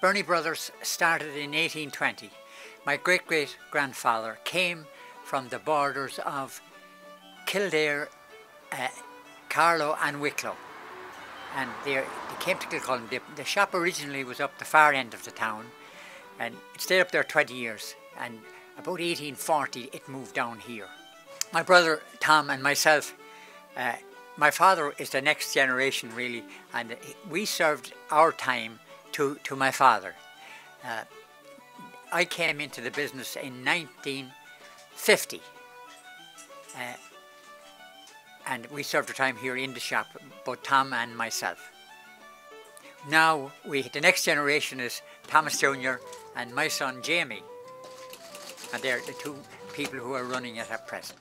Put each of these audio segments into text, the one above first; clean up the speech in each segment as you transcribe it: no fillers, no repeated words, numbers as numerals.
Berney Brothers started in 1820. My great-great-grandfather came from the borders of Kildare, Carlow and Wicklow, and they came to Kilcullen. The shop originally was up the far end of the town, and it stayed up there 20 years, and about 1840 it moved down here. My brother Tom and myself, my father is the next generation really, and we served our time to my father. I came into the business in 1950, and we served our time here in the shop, both Tom and myself. Now the next generation is Thomas Jr. and my son Jamie, and they're the two people who are running it at present.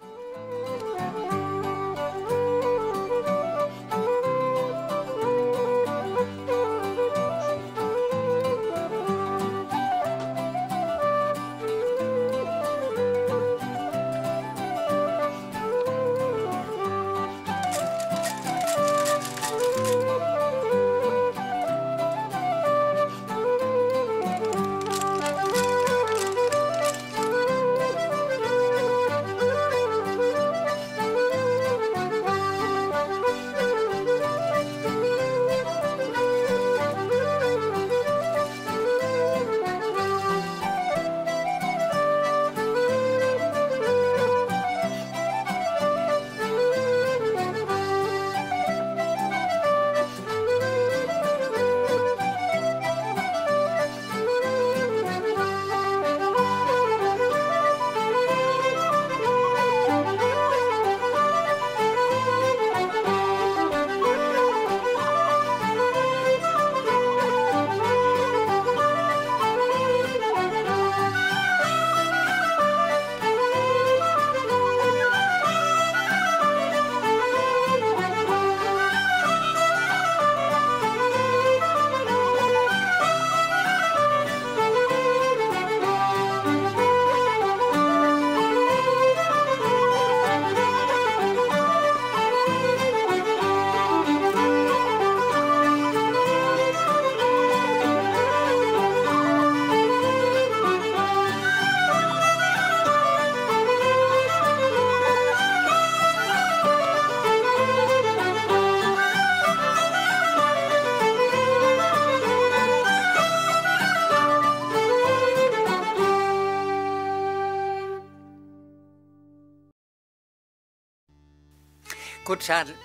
Good saddle,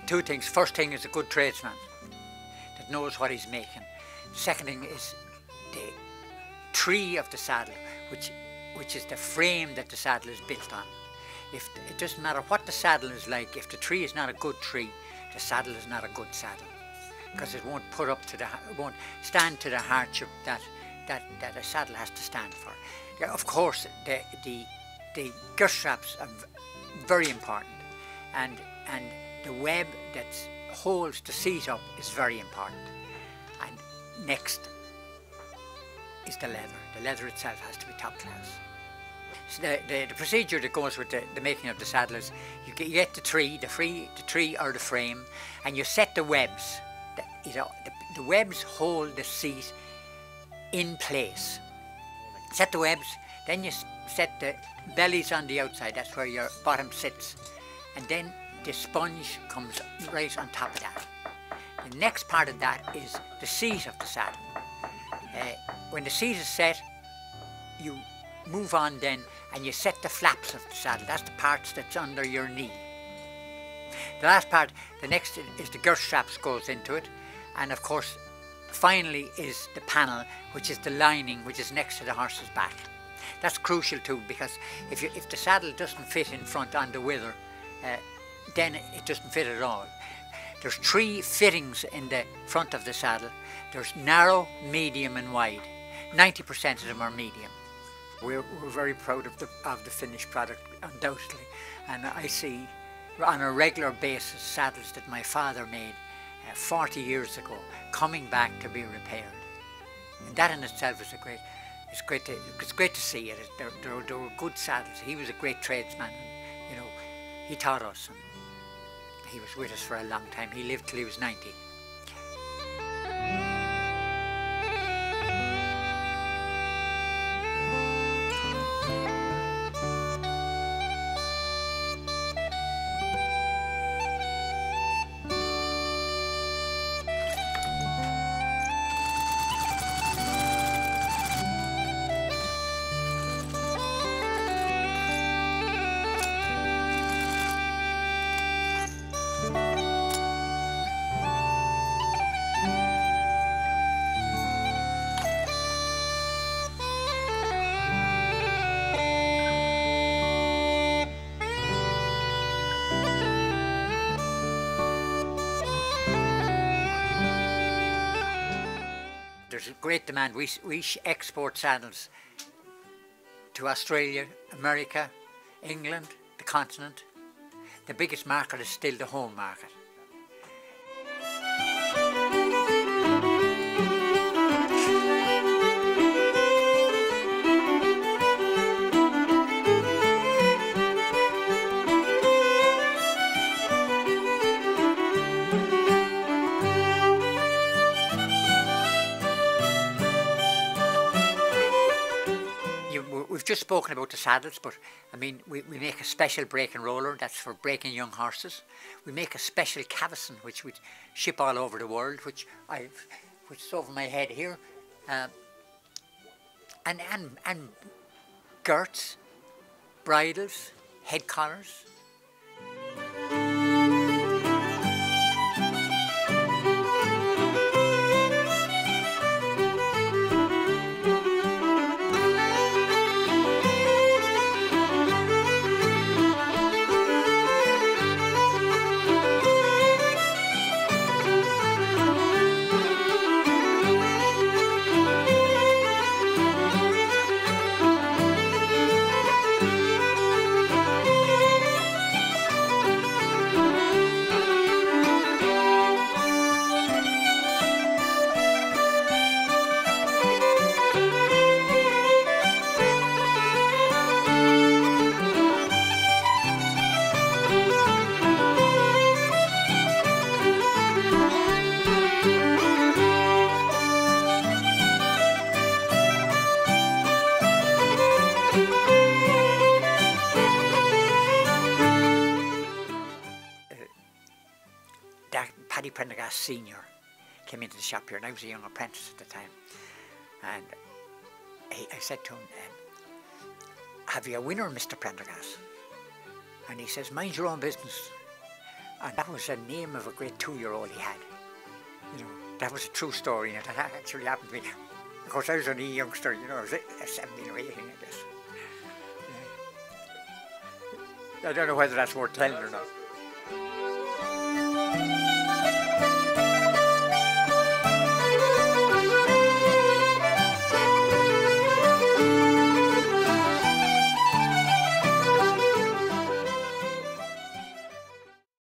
two things. First thing is a good tradesman that knows what he's making. Second thing is the tree of the saddle, which is the frame that the saddle is built on. It doesn't matter what the saddle is like, if the tree is not a good tree, the saddle is not a good saddle, because it won't stand to the hardship that a saddle has to stand for. Yeah, of course, the girth straps are very important, and the web that holds the seat up is very important. And next is the leather. The leather itself has to be top class. So the procedure that goes with the making of the saddle is you get the tree or the frame, and you set the webs. The webs hold the seat in place. Set the webs, then you set the bellies on the outside, that's where your bottom sits, and then the sponge comes right on top of that. The next part of that is the seat of the saddle. When the seat is set, you move on then and you set the flaps of the saddle. That's the parts that's under your knee. The last part, the next is the girth straps goes into it, and of course finally is the panel, which is the lining which is next to the horse's back. That's crucial too, because if the saddle doesn't fit in front on the wither, then it doesn't fit at all. There's 3 fittings in the front of the saddle. There's narrow, medium and wide. 90% of them are medium. We're very proud of the finished product, undoubtedly. And I see on a regular basis saddles that my father made 40 years ago coming back to be repaired. And that in itself is it's great to see it. They were good saddles. He was a great tradesman, and, you know, he taught us, and he was with us for a long time. He lived till he was 90. There's a great demand. We export saddles to Australia, America, England, the continent. The biggest market is still the home market. We've just spoken about the saddles, but I mean, we make a special break and roller, that's for breaking young horses. We make a special cavesson, which we ship all over the world, which is over my head here, and girths, bridles, head collars. Prendergast Senior came into the shop here, and I was a young apprentice at the time, and I said to him, have you a winner, Mr. Prendergast? And he says, mind your own business. And that was the name of a great 2-year-old he had. You know, that was a true story, and that actually happened to me. Of course, I was only a youngster, you know, I was 17 or 18, I guess. I don't know whether that's worth telling or not.